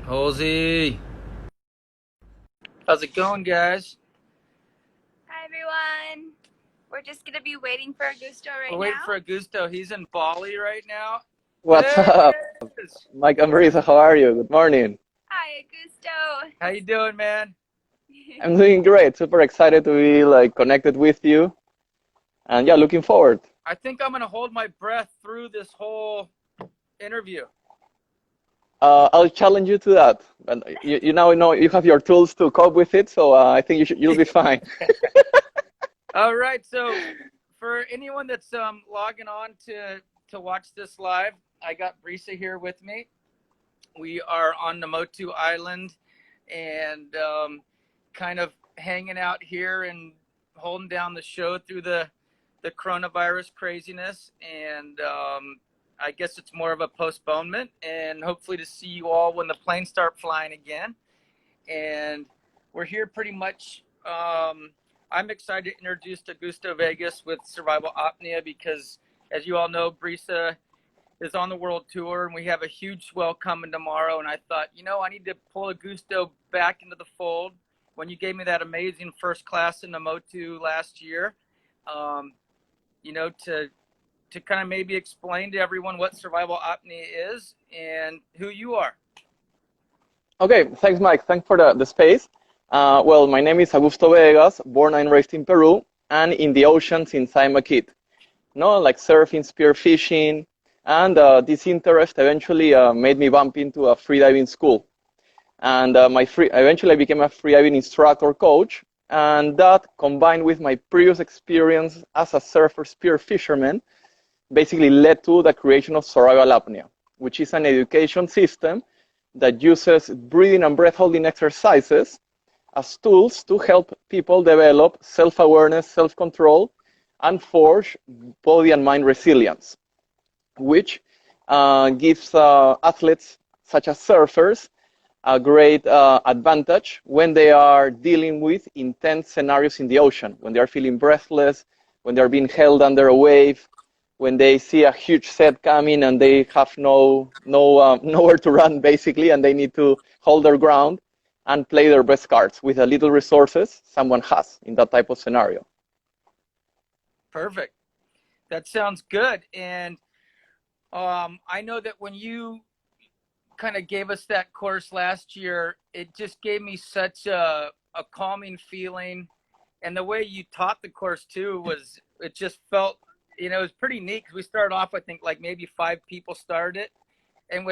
Halsey, how's it going, guys? Hi everyone. We're just gonna be waiting for Augusto right We're waiting now. for Augusto. He's in Bali right now. What's There up? he is. Mike and Brisa, how are you? Good morning. Hi Augusto. How you doing, man? I'm doing great. Super excited to be connected with you. And yeah, looking forward. I think I'm gonna hold my breath through this whole interview. I'll challenge you to that. And you now know you have your tools to cope with it, so I think you'll be fine. All right. So, for anyone that's logging on to watch this live, I got Brisa here with me. We are on the Motu Island, and kind of hanging out here and holding down the show through the coronavirus craziness. And I guess it's more of a postponement, and hopefully to see you all when the planes start flying again. And we're here pretty much. I'm excited to introduce Augusto Vegas with Survival Apnea because, as you all know, Brisa is on the world tour, and we have a huge swell coming tomorrow. And I thought, I need to pull Augusto back into the fold. When you gave me that amazing first class in the Motu last year, to kind of maybe explain to everyone what survival apnea is and who you are. Okay, thanks, Mike. Thanks for the space. Well, my name is Augusto Vegas, born and raised in Peru, and in the ocean since I'm a kid. Like surfing, spearfishing, and this interest eventually made me bump into a freediving school. And eventually I became a freediving instructor coach, and that combined with my previous experience as a surfer spear fisherman basically led to the creation of survival apnea, which is an education system that uses breathing and breath holding exercises as tools to help people develop self-awareness, self-control, and forge body and mind resilience, which gives athletes such as surfers a great advantage when they are dealing with intense scenarios in the ocean, when they are feeling breathless, when they're being held under a wave, when they see a huge set coming and they have nowhere to run, basically, and they need to hold their ground and play their best cards with the little resources someone has in that type of scenario. Perfect. That sounds good. And I know that when you kind of gave us that course last year, it just gave me such a calming feeling. And the way you taught the course too it just felt, it was pretty neat because we started off, I think, like maybe 5 people started it. And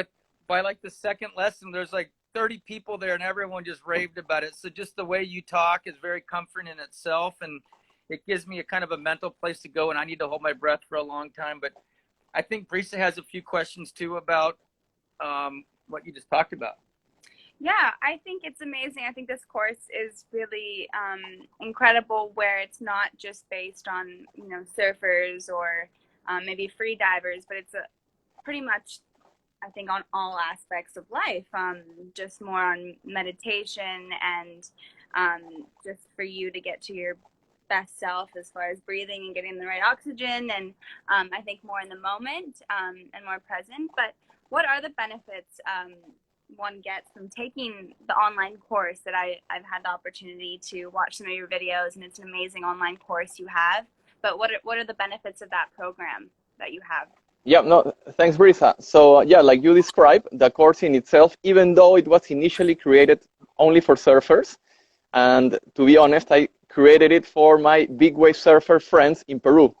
by like the second lesson, there's like 30 people there and everyone just raved about it. So just the way you talk is very comforting in itself. And it gives me a kind of a mental place to go, and I need to hold my breath for a long time. But I think Brisa has a few questions too about what you just talked about. Yeah, I think it's amazing. I think this course is really incredible, where it's not just based on surfers or maybe free divers, but it's pretty much, I think, on all aspects of life. Just more on meditation and just for you to get to your best self as far as breathing and getting the right oxygen, and I think more in the moment and more present. But what are the benefits one gets from taking the online course that I've had the opportunity to watch some of your videos, and it's an amazing online course you have. But what are the benefits of that program that you have? Yeah, no, thanks, Brisa. So yeah, like you described, the course in itself, even though it was initially created only for surfers, and to be honest, I created it for my big wave surfer friends in Peru.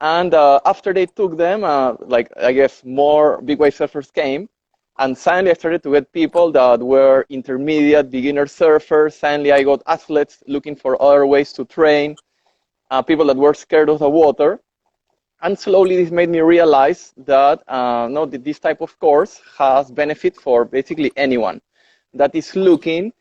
And after they took them, I guess more big wave surfers came, and suddenly I started to get people that were intermediate, beginner surfers. Suddenly I got athletes looking for other ways to train, people that were scared of the water. And slowly this made me realize that this type of course has benefit for basically anyone that is looking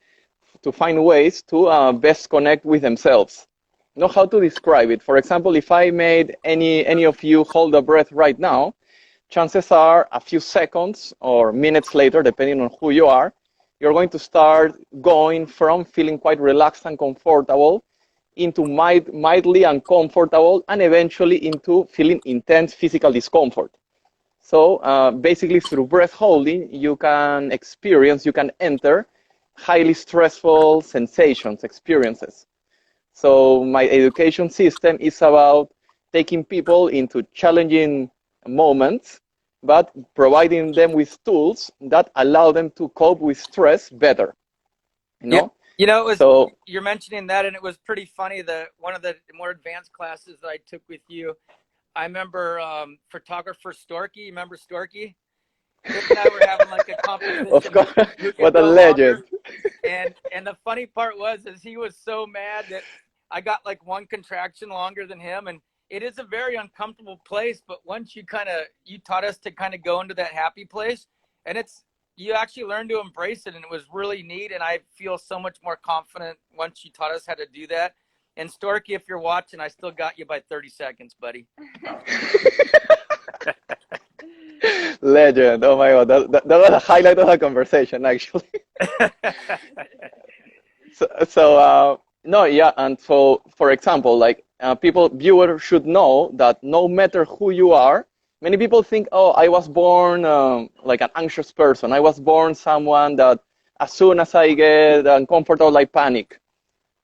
to find ways to best connect with themselves. Know how to describe it. For example, if I made any of you hold a breath right now, chances are a few seconds or minutes later, depending on who you are, you're going to start going from feeling quite relaxed and comfortable into mildly uncomfortable and eventually into feeling intense physical discomfort. So basically through breath holding, you can experience, you can enter highly stressful sensations, experiences. So my education system is about taking people into challenging moments, but providing them with tools that allow them to cope with stress better. You Yeah, know? you know, it was So you're mentioning that, and it was pretty funny that one of the more advanced classes that I took with you, I remember photographer Storky. Remember Storky? Him and I were having like a of competition course, who could what a go legend. longer. And the funny part was is he was so mad that I got like one contraction longer than him, and it is a very uncomfortable place. But once you taught us to kind of go into that happy place, and you actually learn to embrace it, and it was really neat. And I feel so much more confident once you taught us how to do that. And Storky, if you're watching, I still got you by 30 seconds, buddy. Legend. Oh my God, that was a highlight of the conversation, actually. So no, yeah, and so for example, like viewers should know that no matter who you are, many people think, oh, I was born like an anxious person. I was born someone that as soon as I get uncomfortable, I panic.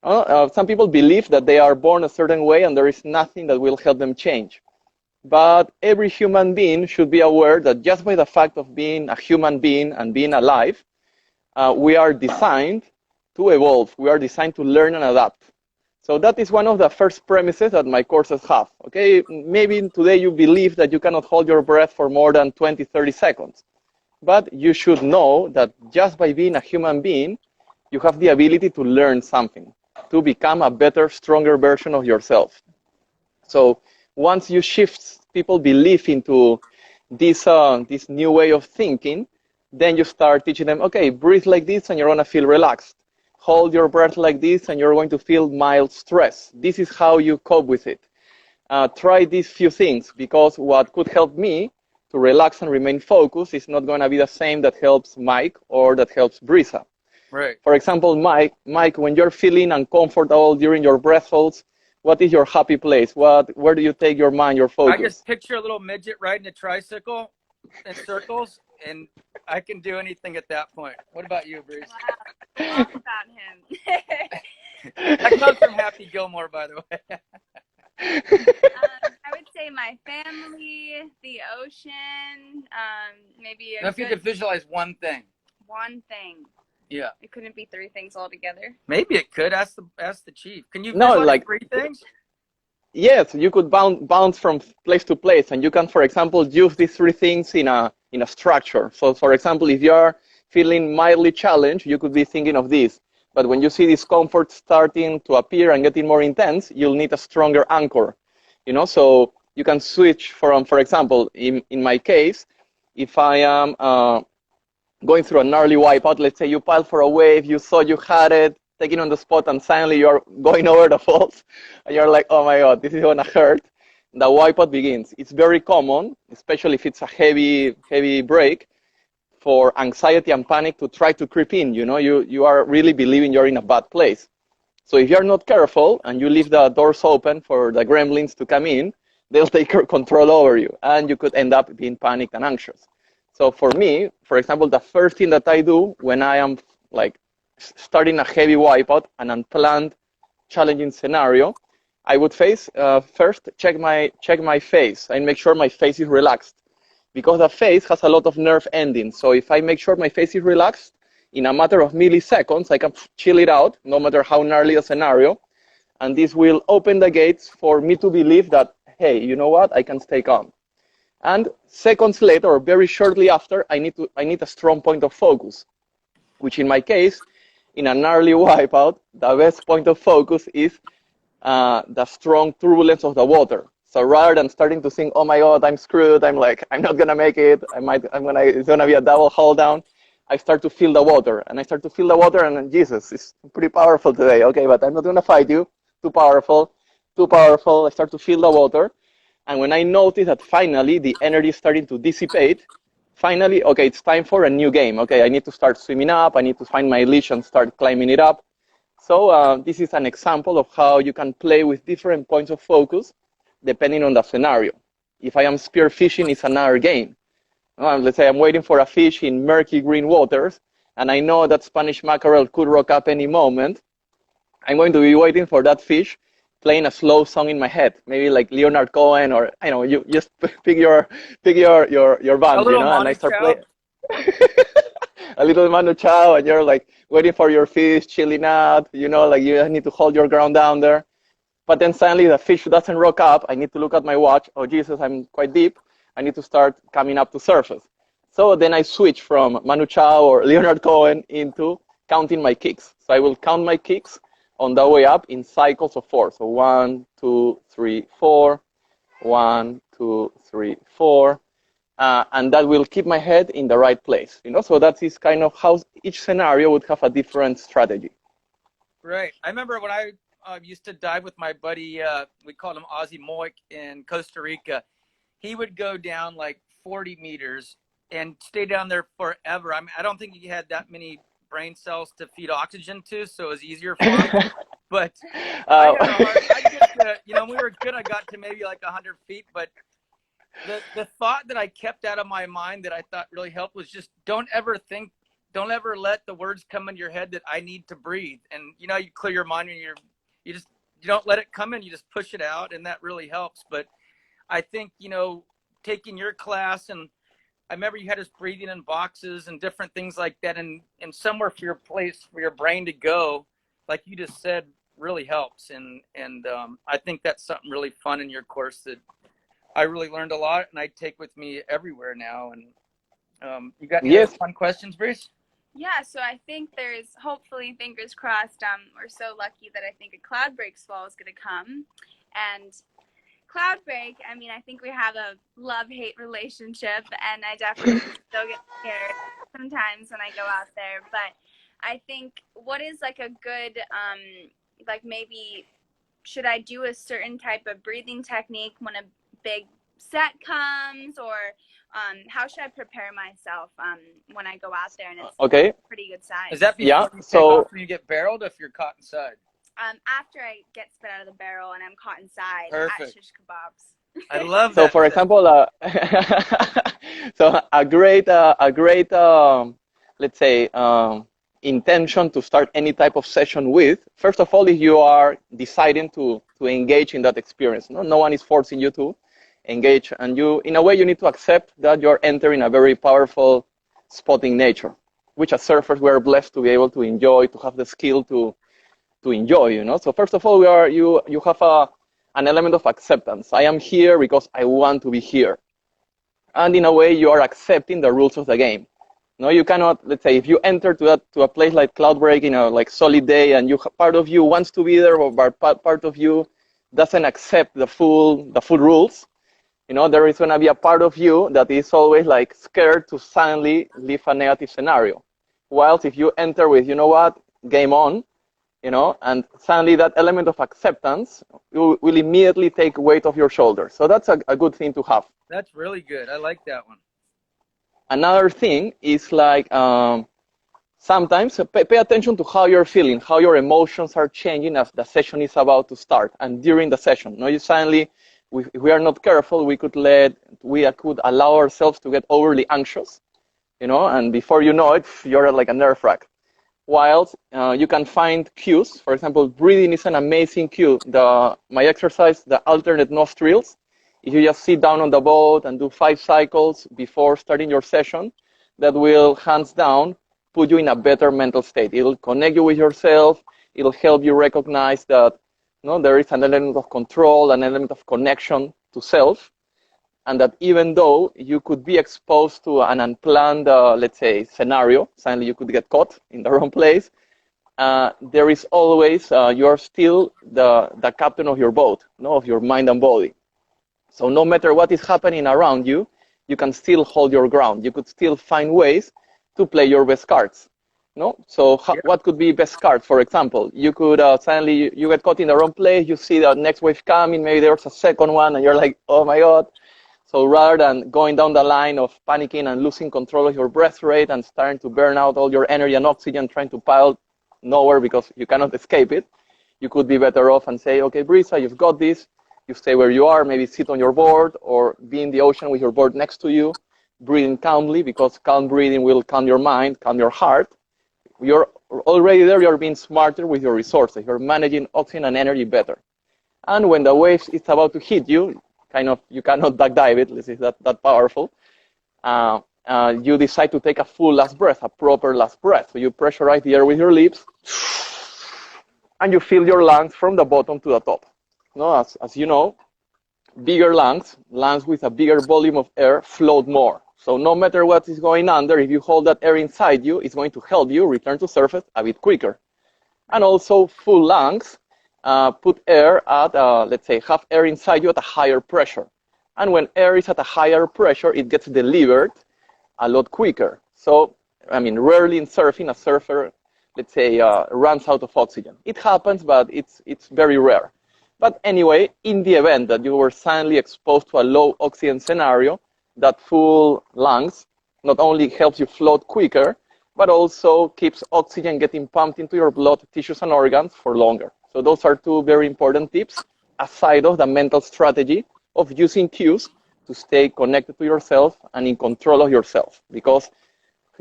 Some people believe that they are born a certain way and there is nothing that will help them change. But every human being should be aware that just by the fact of being a human being and being alive, we are designed to evolve. We are designed to learn and adapt. So that is one of the first premises that my courses have. Okay, maybe today you believe that you cannot hold your breath for more than 20, 30 seconds. But you should know that just by being a human being, you have the ability to learn something, to become a better, stronger version of yourself. So once you shift people belief into this new way of thinking, then you start teaching them, okay, breathe like this and you're going to feel relaxed. Hold your breath like this and you're going to feel mild stress. This is how you cope with it. Try these few things, because what could help me to relax and remain focused is not going to be the same that helps Mike or that helps Brisa. Right. For example, Mike, when you're feeling uncomfortable during your breath holds, what is your happy place? Where do you take your mind, your I just focus? picture a little midget riding a tricycle in circles, and I can do anything at that point. What about you, Bruce? Wow, love about him. That comes from Happy Gilmore, by the way. I would say my family, the ocean, maybe Now, if you could visualize one thing. one thing. Yeah. It couldn't be three things altogether. Maybe it could. Ask the chief. Can you No, visualize like, three things? yes, you could bounce from place to place, and you can, for example, use these three things in a structure. So, for example, if you are feeling mildly challenged, you could be thinking of this. But when you see discomfort starting to appear and getting more intense, you'll need a stronger anchor. So you can switch from, for example, in my case, if I am going through a gnarly wipeout, let's say you piled for a wave, you thought you had it, taking on the spot, and suddenly you're going over the falls, and you're like, oh my God, this is gonna hurt. The wipeout begins. It's very common, especially if it's a heavy break, for anxiety and panic to try to creep in. You are really believing you're in a bad place. So if you're not careful and you leave the doors open for the gremlins to come in, they'll take control over you, and you could end up being panicked and anxious. So for me, for example, the first thing that I do when I am like starting a heavy wipeout, an unplanned, challenging scenario, I would first check my face and make sure my face is relaxed, because the face has a lot of nerve endings. So if I make sure my face is relaxed, in a matter of milliseconds, I can chill it out, no matter how gnarly the scenario, and this will open the gates for me to believe that, hey, you know what, I can stay calm. And seconds later, or very shortly after, I need a strong point of focus, which in my case, in an early wipeout, the best point of focus is the strong turbulence of the water. So rather than starting to think, oh my God, I'm screwed, I'm not gonna make it, it's gonna be a double hold down, I start to feel the water, and Jesus, it's pretty powerful today. Okay, but I'm not gonna fight you. Too powerful. I start to feel the water. And when I notice that finally the energy is starting to dissipate, finally, okay, it's time for a new game. Okay, I need to start swimming up. I need to find my leash and start climbing it up. So this is an example of how you can play with different points of focus depending on the scenario. If I am spearfishing, it's another game. Let's say I'm waiting for a fish in murky green waters, and I know that Spanish mackerel could rock up any moment. I'm going to be waiting for that fish, playing a slow song in my head, maybe like Leonard Cohen, or you just pick your A band, little and I Manu start Chao. playing a little Manu Chao, and you're like waiting for your fish, chilling out, like you need to hold your ground down there. But then suddenly the fish doesn't rock up. I need to look at my watch. Oh, Jesus, I'm quite deep. I need to start coming up to surface. So then I switch from Manu Chao or Leonard Cohen into counting my kicks. So I will count my kicks on the way up in cycles of 4. So 1, 2, 3, 4. 1, 2, 3, 4. And that will keep my head in the right place. So that is kind of how each scenario would have a different strategy. Right. I remember when I used to dive with my buddy, we called him Ozzy Moik in Costa Rica. He would go down like 40 meters and stay down there forever. I mean, I don't think he had that many brain cells to feed oxygen to, so it was easier for him. But I had a hard, I get to, when we were good, I got to maybe like 100 feet. But the thought that I kept out of my mind that I thought really helped was just don't ever let the words come in your head that I need to breathe. And, you clear your mind and you don't let it come in, you just push it out, and that really helps. But I think, taking your class, and I remember you had us breathing in boxes and different things like that, and somewhere for your place for your brain to go, like you just said, really helps. And I think that's something really fun in your course that I really learned a lot, and I take with me everywhere now. And you got any other fun questions, Brice? Yeah, so I think there's, hopefully, fingers crossed, we're so lucky that I think a cloud breaks fall is going to come. And cloud break, I mean, I think we have a love-hate relationship, and I definitely still get scared sometimes when I go out there. But I think what is like a good, like maybe should I do a certain type of breathing technique when a big set comes, or how should I prepare myself when I go out there and it's pretty good size? Is that before you take off when you get barreled, if you're caught inside? After I get spit out of the barrel and I'm caught inside at shish kebabs. I love that. So, for example, so a great, let's say, intention to start any type of session with. First of all, if you are deciding to engage in that experience, no one is forcing you to engage, and you, in a way, you need to accept that you're entering a very powerful spot in nature, which as surfers we're blessed to be able to enjoy, to have the skill to enjoy. So first of all, you have an element of acceptance. I am here because I want to be here, and in a way, you are accepting the rules of the game. No, you cannot. Let's say if you enter to a place like Cloudbreak, like solid day, and part of you wants to be there, but part of you doesn't accept the full rules. There is going to be a part of you that is always like scared to suddenly leave a negative scenario. Whilst if you enter with, game on, and suddenly that element of acceptance will immediately take weight off your shoulders. So that's a good thing to have. That's really good. I like that one. Another thing is like sometimes pay attention to how you're feeling, how your emotions are changing as the session is about to start and during the session. You suddenly, if we are not careful, we could allow ourselves to get overly anxious, and before you know it, you're like a nerve wreck. Whilst you can find cues. For example, breathing is an amazing cue. My exercise, the alternate nostrils, if you just sit down on the boat and do 5 cycles before starting your session, that will, hands down, put you in a better mental state. It'll connect you with yourself. It'll help you recognize that there is an element of control, an element of connection to self, and that even though you could be exposed to an unplanned, let's say, scenario, suddenly you could get caught in the wrong place, there is always, you're still the captain of your boat, of your mind and body. So no matter what is happening around you, you can still hold your ground. You could still find ways to play your best cards. So what could be best cards? For example, you could suddenly you get caught in the wrong place. You see the next wave coming. Maybe there's a second one, and you're like, oh my god. So rather than going down the line of panicking and losing control of your breath rate and starting to burn out all your energy and oxygen, trying to pile nowhere because you cannot escape it, you could be better off and say, okay, Brisa, you've got this. You stay where you are. Maybe sit on your board or be in the ocean with your board next to you. breathing calmly, because calm breathing will calm your mind, calm your heart. You're already there, you're being smarter with your resources. You're managing oxygen and energy better. And when the wave is about to hit you, you cannot duck dive it, this is that powerful. You decide to take a full last breath, a proper last breath. So you pressurize the air with your lips, and you fill your lungs from the bottom to the top. No, as you know, bigger lungs with a bigger volume of air float more. So no matter what is going under, if you hold that air inside you, it's going to help you return to surface a bit quicker. And also full lungs put air at, let's say, have air inside you at a higher pressure. And when air is at a higher pressure, it gets delivered a lot quicker. So, I mean, rarely in surfing, a surfer, let's say, runs out of oxygen. It happens, but it's very rare. But anyway, in the event that you were suddenly exposed to a low oxygen scenario, that full lungs not only helps you float quicker, but also keeps oxygen getting pumped into your blood, tissues, and organs for longer. So those are two very important tips, aside of the mental strategy of using cues to stay connected to yourself and in control of yourself, because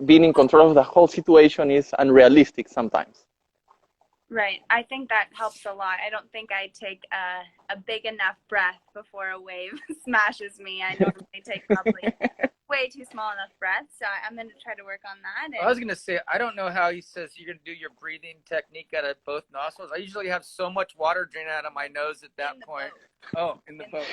being in control of the whole situation is unrealistic sometimes. Right. I think that helps a lot. I don't think I take a big enough breath before a wave smashes me. I normally take probably way too small enough breaths. So I'm going to try to work on that. I was going to say, I don't know how he says you're going to do your breathing technique out of both nostrils. I usually have so much water draining out of my nose at that point. Boat. Oh, in the boat.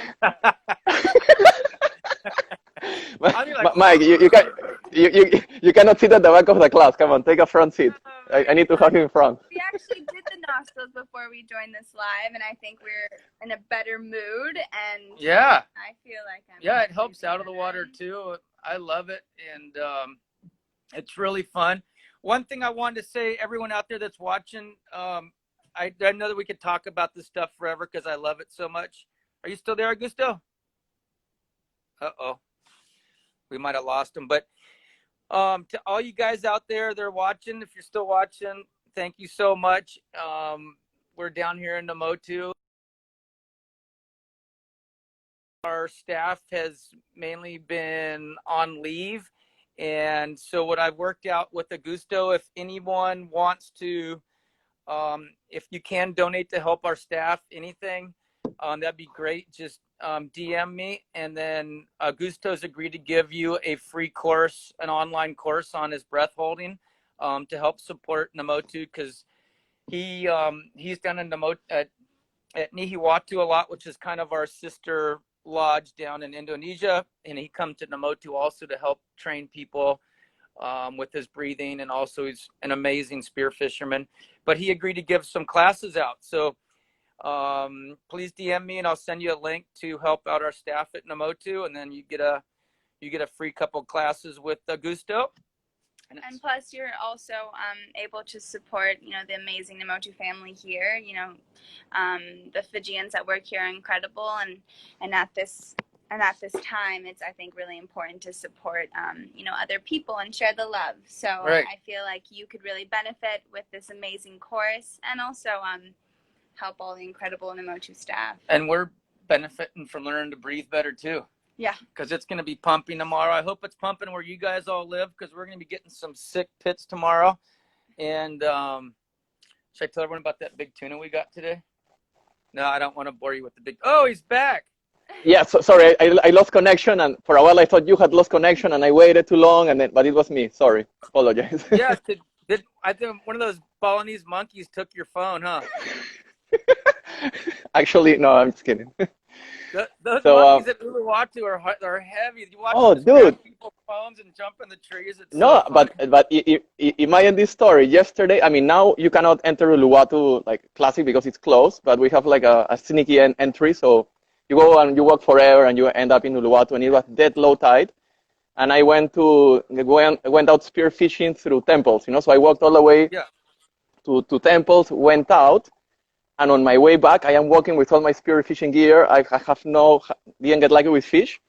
Mike, you cannot sit at the back of the class. Come on, take a front seat. I need to have you in front. We actually did the nostrils before we joined this live, and I think we're in a better mood. And yeah, I feel like it helps out of the water too. I love it, and it's really fun. One thing I wanted to say, everyone out there that's watching, I know that we could talk about this stuff forever because I love it so much. Are you still there, Augusto? Uh-oh. We might have lost him. But to all you guys out there that are watching, if you're still watching, thank you so much. We're down here in Namotu. Our staff has mainly been on leave. And so what I've worked out with Augusto, if anyone wants to, if you can donate to help our staff, anything, that'd be great. Just DM me, and then Augusto's agreed to give you a free course, an online course on his breath holding, to help support Namotu, because he's down in Namotu at Nihiwatu a lot, which is kind of our sister lodge down in Indonesia, and he comes to Namotu also to help train people with his breathing, and also he's an amazing spear fisherman. But he agreed to give some classes out, so please DM me and I'll send you a link to help out our staff at Namotu, and then you get a free couple classes with Augusto. And plus, you're also able to support, the amazing Namotu family here. The Fijians that work here are incredible, and at this time, it's, I think, really important to support, other people and share the love. So right. I feel like you could really benefit with this amazing course, and also help all the incredible Namotu staff. And we're benefiting from learning to breathe better too. Yeah. Because it's going to be pumping tomorrow. I hope it's pumping where you guys all live, because we're going to be getting some sick pits tomorrow. And should I tell everyone about that big tuna we got today? No, I don't want to bore you with the big. Oh, he's back. Yeah, so, sorry, I lost connection, and for a while I thought you had lost connection, and I waited too long, but it was me. Sorry, apologize. Yeah, I think one of those Balinese monkeys took your phone, huh? Actually, no, I'm just kidding. Those monkeys at Uluwatu are heavy. You watch dude, people's phones and jump in the trees. It's no, so but imagine this story. Yesterday, I mean, now you cannot enter Uluwatu like classic because it's closed, but we have like a sneaky entry. So you go and you walk forever, and you end up in Uluwatu, and it was dead low tide. And I went out spear fishing through temples, So I walked all the way to temples, went out. And on my way back, I am walking with all my spear fishing gear. I didn't get lucky with fish.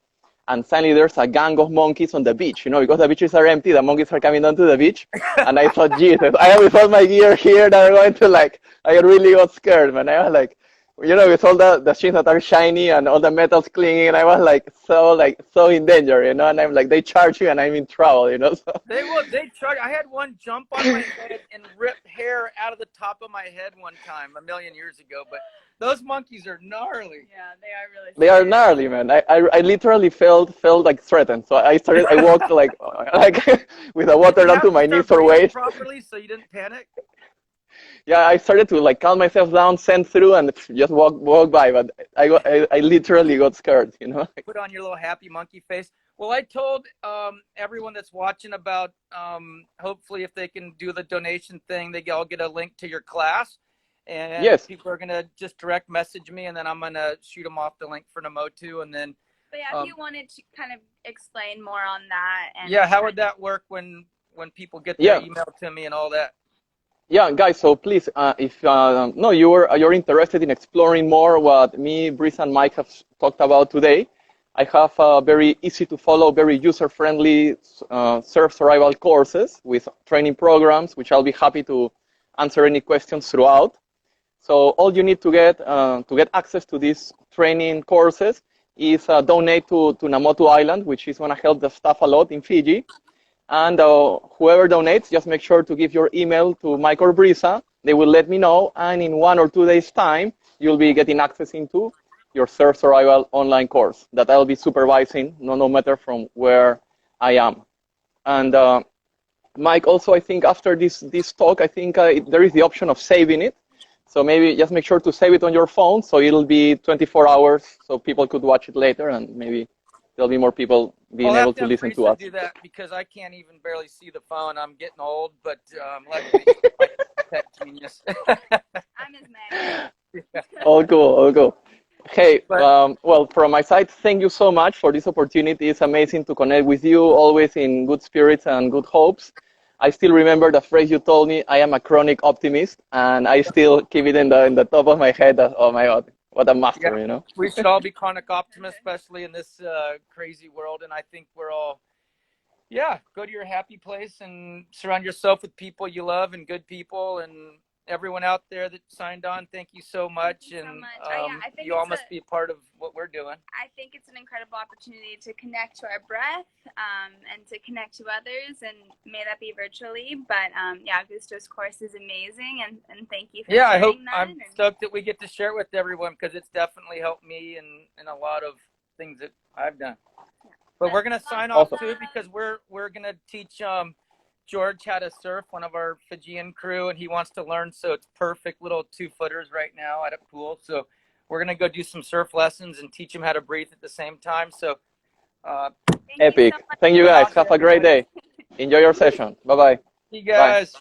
And suddenly there's a gang of monkeys on the beach, because the beaches are empty, the monkeys are coming down to the beach. And I thought, Jesus, I have with all my gear here that are going to I really got scared, man. I was like, you know, with all the things that are shiny and all the metals clinging, and I was so in danger, you know. And I'm like, they charge you, and I'm in trouble, you know. So. They charge. I had one jump on my head and rip hair out of the top of my head one time a million years ago. But those monkeys are gnarly. Yeah, they are really. They are gnarly, man. I literally felt like threatened. So I walked like with the water Did you down have to to my start knees or breathing waist. properly so you didn't panic? Yeah, I started to like calm myself down, send through, and just walk by. But I literally got scared, you know. Put on your little happy monkey face. Well, I told everyone that's watching about hopefully if they can do the donation thing, they all get a link to your class. And Yes. people are going to just direct message me, and then I'm going to shoot them off the link for Namotu. And then, But yeah, if you wanted to kind of explain more on that. And yeah, how would that work when people get their email to me and all that? Yeah, guys. So please, if no, you're interested in exploring more what me, Brice, and Mike have talked about today, I have very easy to follow, very user-friendly surf survival courses with training programs, which I'll be happy to answer any questions throughout. So all you need to get access to these training courses is donate to Namotu Island, which is going to help the staff a lot in Fiji. And whoever donates, just make sure to give your email to Mike or Brisa. They will let me know, and in 1 or 2 days' time, you'll be getting access into your surf survival online course that I'll be supervising, no matter from where I am. And Mike, also, I think after this talk, I think there is the option of saving it. So maybe just make sure to save it on your phone, so it'll be 24 hours, so people could watch it later, and maybe there'll be more people being able to listen to us. Do that because I can't even barely see the phone. I'm getting old, but luckily, I'm a tech genius. I'm his man. All cool. Hey, well, from my side, thank you so much for this opportunity. It's amazing to connect with you, always in good spirits and good hopes. I still remember the phrase you told me, I am a chronic optimist, and I still keep it in the top of my head. Oh my God, what a master, you know? We should all be chronic optimists, especially in this crazy world. And I think we're all, go to your happy place and surround yourself with people you love and good people. And everyone out there that signed on, thank you so much. I think you all must be a part of what we're doing. I think it's an incredible opportunity to connect to our breath and to connect to others, and may that be virtually. But Augusto's course is amazing, and thank you for sharing that. I'm stoked that we get to share it with everyone because it's definitely helped me in a lot of things that I've done. But we're going to sign off too because we're going to teach George how to surf, one of our Fijian crew, and he wants to learn, so it's perfect little 2-footers right now at a pool. So we're going to go do some surf lessons and teach him how to breathe at the same time. So epic. Thank you guys. Have a great day. Enjoy your session. Bye-bye. You guys. Bye.